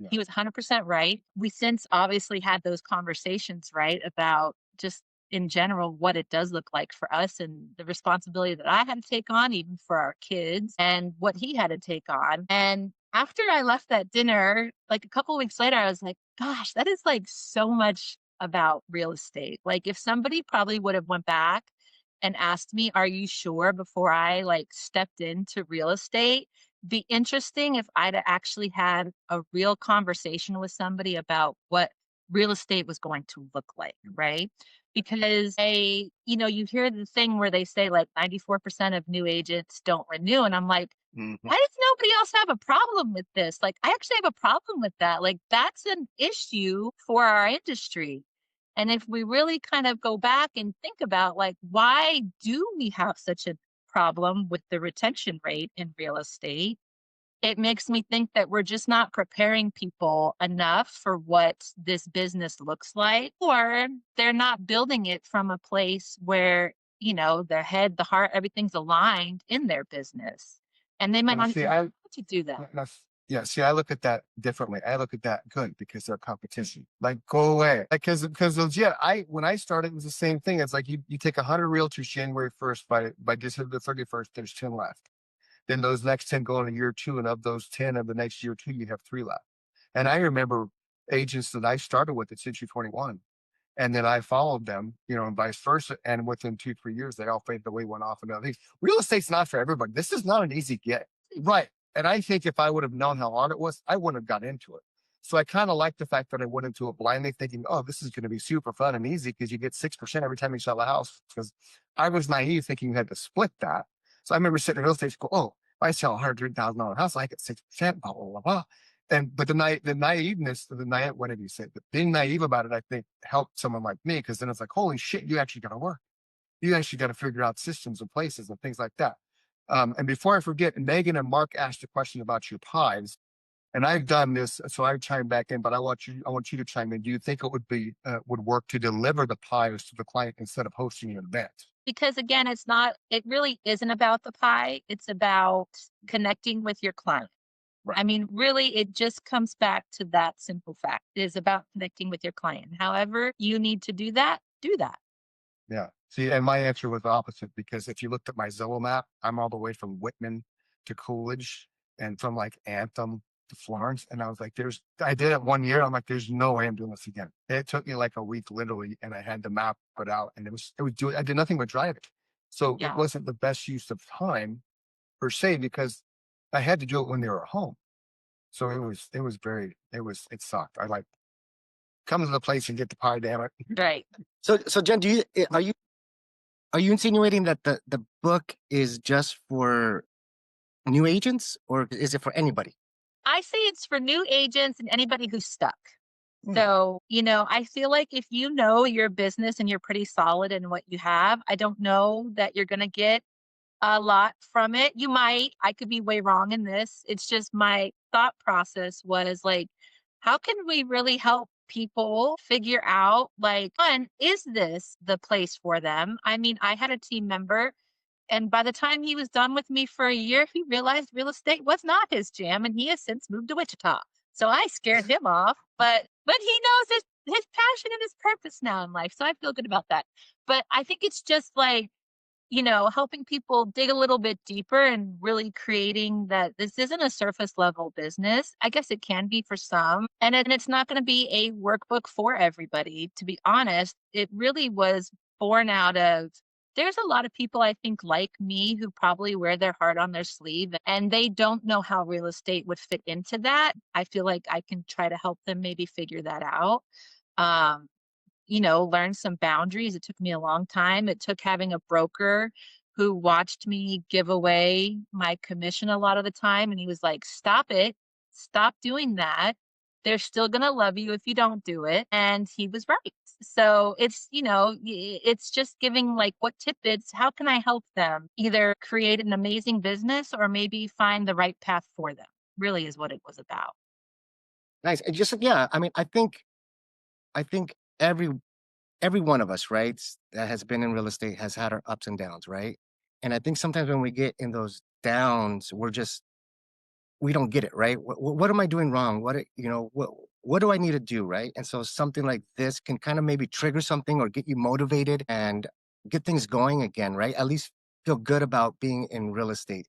Yeah. He was 100% right. We since obviously had those conversations, right, about just in general what it does look like for us and the responsibility that I had to take on, even for our kids, and what he had to take on. And after I left that dinner, like a couple weeks later, I was like, gosh, that is like so much about real estate. Like if somebody probably would have went back and asked me, "Are you sure?" before I like stepped into real estate, be interesting if I'd actually had a real conversation with somebody about what real estate was going to look like, right? Because you hear the thing where they say like 94% of new agents don't renew. And I'm like, Hmm. why does nobody else have a problem with this? Like, I actually have a problem with that. Like, that's an issue for our industry. And if we really kind of go back and think about like, why do we have such a problem with the retention rate in real estate? It makes me think that we're just not preparing people enough for what this business looks like, or they're not building it from a place where, their head, the heart, everything's aligned in their business. And they might And not see, even I know to do that. that's yeah. See, I look at that differently. I look at that good because they're competition. Like, go away. Like, because legit, I when I started, it was the same thing. It's like you take 100 realtors January 1st, by December 31st, there's 10 left. Then those next 10 go into year two, and of those 10 of the next year two, you have three left. And I remember agents that I started with at Century 21. And then I followed them, and vice versa. And within 2, 3 years, they all faded away, went off and other things. Real estate's not for everybody. This is not an easy get. Right. And I think if I would have known how hard it was, I wouldn't have got into it. So I kind of like the fact that I went into it blindly thinking, oh, this is going to be super fun and easy because you get 6% every time you sell a house. Because I was naive thinking you had to split that. So I remember sitting in real estate school, oh, if I sell a $100,000 house, I get 6%, blah, blah, blah, blah. And but the naiveness, what did you say? But being naive about it, I think helped someone like me because then it's like, holy shit, you actually got to work. You actually got to figure out systems and places and things like that. And before I forget, Megan and Mark asked a question about your pies, and I've done this, so I chime back in. But I want you to chime in. Do you think it would work to deliver the pies to the client instead of hosting an event? Because again, it really isn't about the pie. It's about connecting with your client. Right. I mean, really, it just comes back to that simple fact. It is about connecting with your client. However, you need to do that, do that. Yeah. See, and my answer was opposite because if you looked at my Zillow map, I'm all the way from Whitman to Coolidge and from like Anthem to Florence. And I was like, I did it one year. I'm like, there's no way I'm doing this again. It took me like a week literally, and I had the map put out, and I did nothing but drive it. So it Yeah. wasn't the best use of time per se because I had to do it when they were home. So it sucked. I like come to the place and get the pie, damn it. Right. So Jen, are you insinuating that the book is just for new agents, or is it for anybody? I say it's for new agents and anybody who's stuck. Hmm. So, I feel like if you know your business and you're pretty solid in what you have, I don't know that you're going to get a lot from it. You might, I could be way wrong in this. It's just my thought process was like, how can we really help people figure out, like, one, is this the place for them? I mean, I had a team member, and by the time he was done with me for a year, he realized real estate was not his jam, and he has since moved to Wichita. So I scared him off, but he knows his passion and his purpose now in life. So I feel good about that. But I think it's just like, helping people dig a little bit deeper and really creating that this isn't a surface level business. I guess it can be for some, and it's not going to be a workbook for everybody. To be honest, it really was born out of there's a lot of people I think like me who probably wear their heart on their sleeve and they don't know how real estate would fit into that. I feel like I can try to help them maybe figure that out. Um, learn some boundaries. It took me a long time. It took having a broker who watched me give away my commission a lot of the time. And he was like, stop it. Stop doing that. They're still going to love you if you don't do it. And he was right. So it's just giving like what tidbits, how can I help them either create an amazing business or maybe find the right path for them, really is what it was about. Nice. And just yeah, I mean, I think every one of us, right, that has been in real estate has had our ups and downs, right? And I think sometimes when we get in those downs, we're just we don't get it, right? What am I doing wrong? What do I need to do, right? And so something like this can kind of maybe trigger something or get you motivated and get things going again, right? At least feel good about being in real estate.